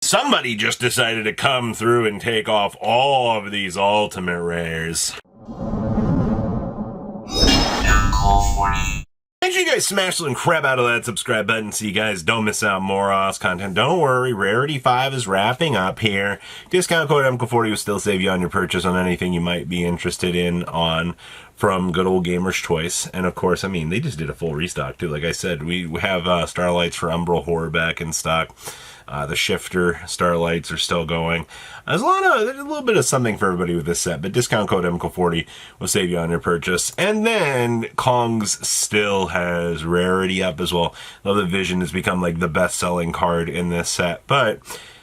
Somebody just decided to come through and take off all of these ultimate rares. Make sure you guys smash the crap out of that subscribe button so you guys don't miss out more Oz content. Don't worry, Rarity 5 is wrapping up here. Discount code MCO40 will still save you on your purchase on anything you might be interested in from good old Gamer's Choice. And of course, I mean, they just did a full restock too. Like I said, we have Starlights for Umbral Horror back in stock. The Shifter Starlights are still going. There's a little bit of something for everybody with this set, but discount code MCO40 will save you on your purchase. And then Kong's still has Rarity up as well. Though the Vision has become like the best-selling card in this set, but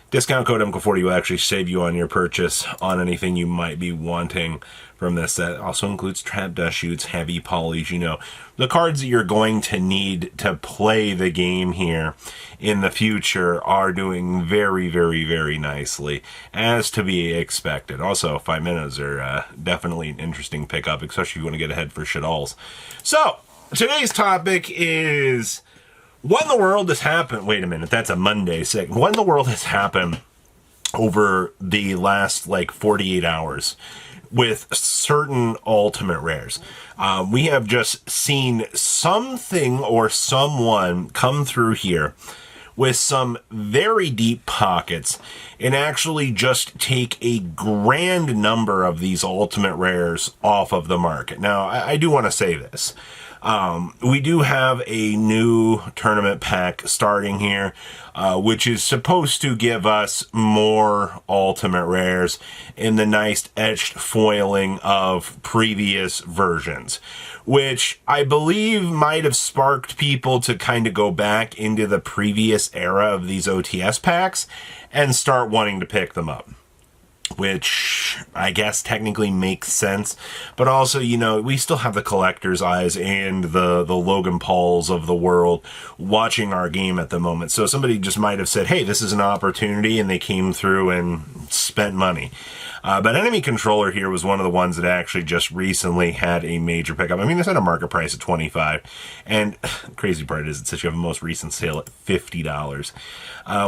discount code MCO40 will actually save you on your purchase on anything you might be wanting from this set. Also includes Trap Dust Shoots, Heavy Polys, the cards that you're going to need to play the game here in the future are doing very, very, very nicely, as to be expected. Also, 5 minutes are definitely an interesting pickup, especially if you want to get ahead for shit-alls. So, today's topic is what in the world has happened. Wait a minute, that's a Monday segment. What in the world has happened over the last, 48 hours with certain ultimate rares? We have just seen something or someone come through here with some very deep pockets and actually just take a grand number of these ultimate rares off of the market. Now, I do want to say this. We do have a new tournament pack starting here, which is supposed to give us more ultimate rares in the nice etched foiling of previous versions, which I believe might have sparked people to kind of go back into the previous era of these OTS packs and start wanting to pick them up, which I guess technically makes sense. But also, we still have the collector's eyes and the Logan Pauls of the world watching our game at the moment. So somebody just might have said, hey, this is an opportunity, and they came through and spent money. But Enemy Controller here was one of the ones that actually just recently had a major pickup. I mean, this had a market price of $25, and the crazy part is that you have a most recent sale at $50,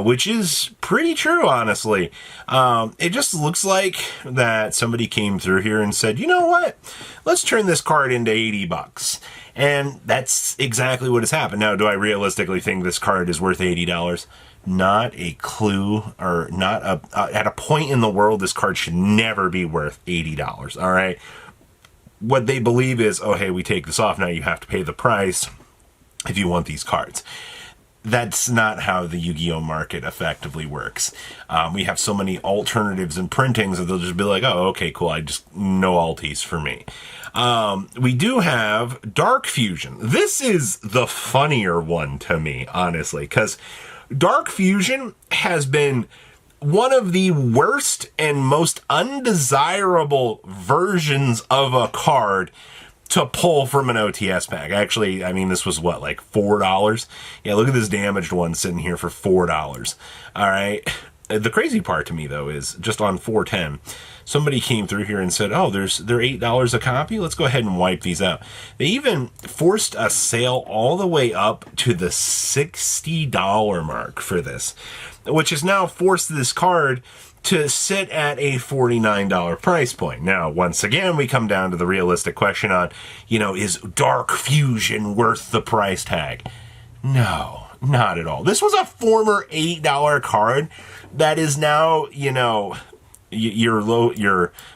which is pretty true, honestly. It just looks like that somebody came through here and said, you know what? Let's turn this card into $80. And that's exactly what has happened. Now, do I realistically think this card is worth $80? Not a clue, or not at a point in the world, this card should never be worth $80, all right? What they believe is, oh, hey, we take this off, now you have to pay the price if you want these cards. That's not how the Yu-Gi-Oh! Market effectively works. We have so many alternatives and printings that they'll just be like, oh, okay, cool, no Alties for me. We do have Dark Fusion. This is the funnier one to me, honestly, because Dark Fusion has been one of the worst and most undesirable versions of a card to pull from an OTS pack. Actually, I mean, this was what, like $4? Yeah, look at this damaged one sitting here for $4. All right. The crazy part to me, though, is just on 410, somebody came through here and said, oh, they're $8 a copy. Let's go ahead and wipe these out. They even forced a sale all the way up to the $60 mark for this, which has now forced this card to sit at a $49 price point. Now, once again, we come down to the realistic question on, is Dark Fusion worth the price tag? No, not at all. This was a former $8 card that is now, your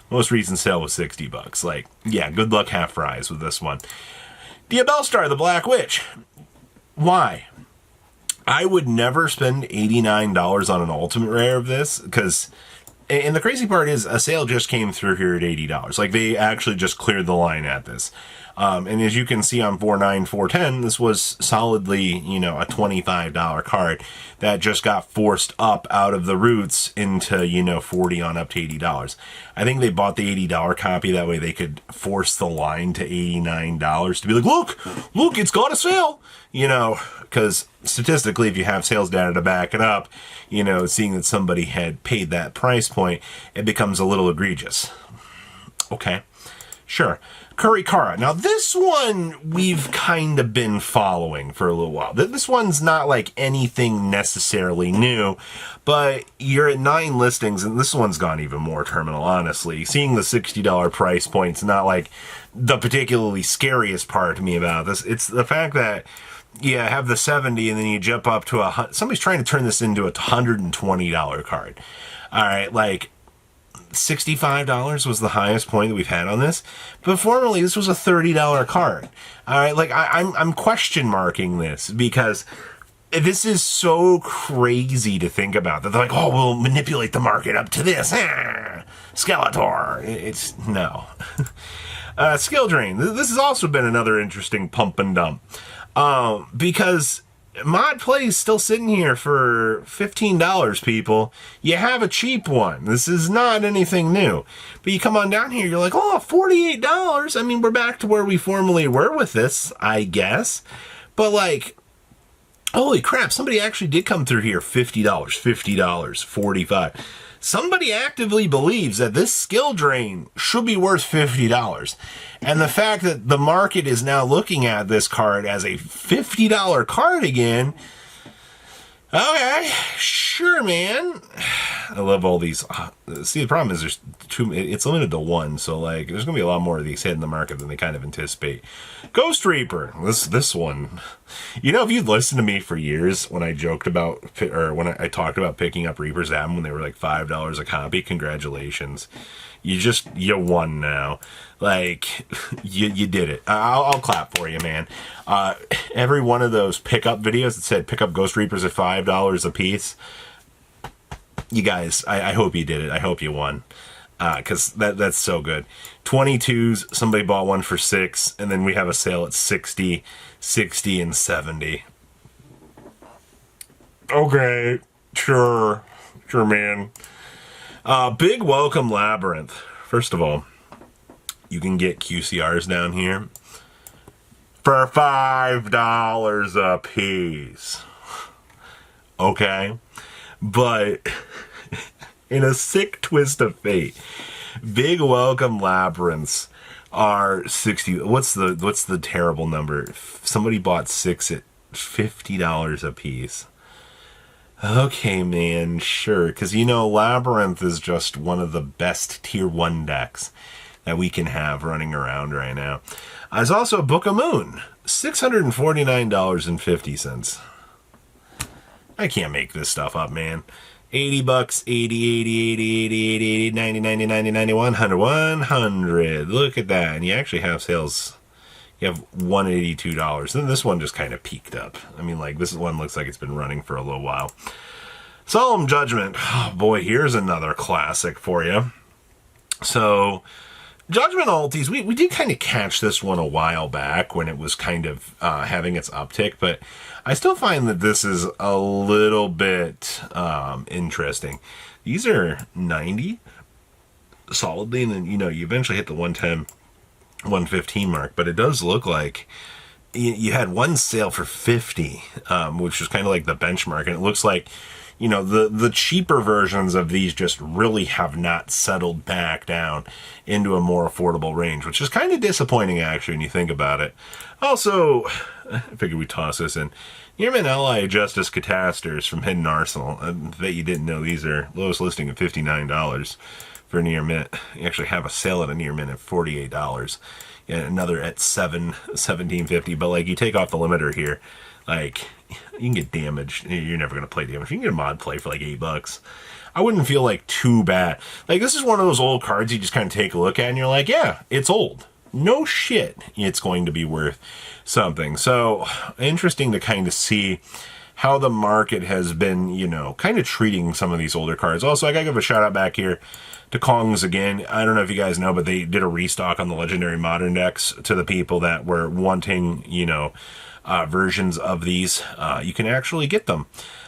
most recent sale was $60. Like, yeah, good luck, half fries with this one. Diabellstar, the Black Witch. Why? I would never spend $89 on an ultimate rare of this, because, and the crazy part is, a sale just came through here at $80. Like, they actually just cleared the line at this. And as you can see on 4.9, 4.10, this was solidly, a $25 card that just got forced up out of the roots into, 40 on up to $80. I think they bought the $80 copy, that way they could force the line to $89 to be like, look, it's got a sale, because statistically, if you have sales data to back it up, seeing that somebody had paid that price point, it becomes a little egregious. Okay. Sure. Kurikara. Now, this one we've kind of been following for a little while. This one's not like anything necessarily new, but you're at 9 listings, and this one's gone even more terminal, honestly. Seeing the $60 price point's not like the particularly scariest part to me about this. It's the fact that you have the 70 and then you jump up to somebody's trying to turn this into a $120 card. All right, like $65 was the highest point that we've had on this, but formerly this was a $30 card. All right, like I'm question marking this because this is so crazy to think about that they're like, oh, we'll manipulate the market up to this. Skeletor. It's no. Skill Drain. This has also been another interesting pump and dump. Because Mod Play is still sitting here for $15, people. You have a cheap one. This is not anything new. But you come on down here, you're like, oh, $48. I mean, we're back to where we formerly were with this, I guess. But like, holy crap, somebody actually did come through here. $50, $45. Somebody actively believes that this skill drain should be worth $50. And the fact that the market is now looking at this card as a $50 card again, okay, sure, man. I love all these. See, the problem is there's it's limited to 1, so like there's gonna be a lot more of these hitting the market than they kind of anticipate. Ghost Reaper, this one. You know, if you'd listened to me for years when I joked about, or when I talked about picking up Reaper's album when they were like $5 a copy, congratulations. You won now. Like, you did it. I'll clap for you, man. Every one of those pickup videos that said pick up Ghost Reapers at $5 a piece, you guys, I hope you did it. I hope you won. Because that's so good. 22s, somebody bought one for $6, and then we have a sale at 60, 60, and 70. Okay, sure, man. Big welcome, Labyrinth. First of all, you can get QCRs down here for $5 a piece. Okay? But in a sick twist of fate, big welcome Labyrinths are 60. What's the terrible number? Somebody bought 6 at $50 a piece. Okay, man, sure. Because, you know, Labyrinth is just one of the best tier 1 decks that we can have running around right now. There's also Book of Moon, $649.50. I can't make this stuff up, man. $80, 80, 90, 90, 90, 90, 100, 100. Look at that. And you actually have sales. You have $182. Then this one just kind of peaked up. I mean, like, this one looks like it's been running for a little while. Solemn Judgment. Oh, boy, here's another classic for you. So, Judgment Alties, we did kind of catch this one a while back when it was kind of having its uptick, but I still find that this is a little bit interesting. These are 90 solidly, and then, you know, you eventually hit the 110, 115 mark, but it does look like you had one sale for 50, which was kind of like the benchmark, and it looks like, you know, the cheaper versions of these just really have not settled back down into a more affordable range, which is kind of disappointing, actually, when you think about it. Also, I figured we'd toss this in. Nearman Ally Justice Catasters from Hidden Arsenal. I bet you didn't know these are lowest listing at $59 for Near Mint. You actually have a sale at a Near Mint at $48. And another at $17.50. But, like, you take off the limiter here, like, you can get damage. You're never going to play damage. You can get a mod play for like $8. I wouldn't feel like too bad. Like, this is one of those old cards you just kind of take a look at and you're like, yeah, it's old. No shit, it's going to be worth something. So, interesting to kind of see how the market has been, you know, kind of treating some of these older cards. Also, I gotta give a shout out back here to Kongs again. I don't know if you guys know, but they did a restock on the Legendary Modern decks to the people that were wanting, you know, versions of these. You can actually get them.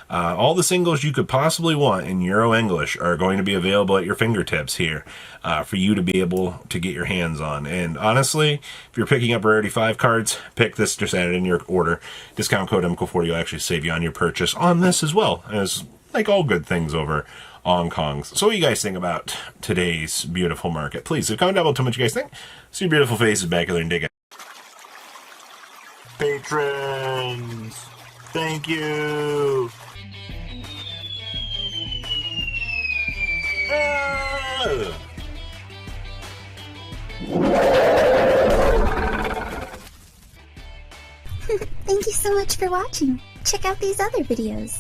All the singles you could possibly want in Euro English are going to be available at your fingertips here for you to be able to get your hands on. And honestly, if you're picking up Rarity 5 cards, pick this, just add it in your order. Discount code MCO40 will actually save you on your purchase on this as well, as like all good things over Hong Kongs. So what do you guys think about today's beautiful market? Please comment down below. Tell me what you guys think. See your beautiful faces back there and dig it. Patrons, thank you. Thank you so much for watching. Check out these other videos.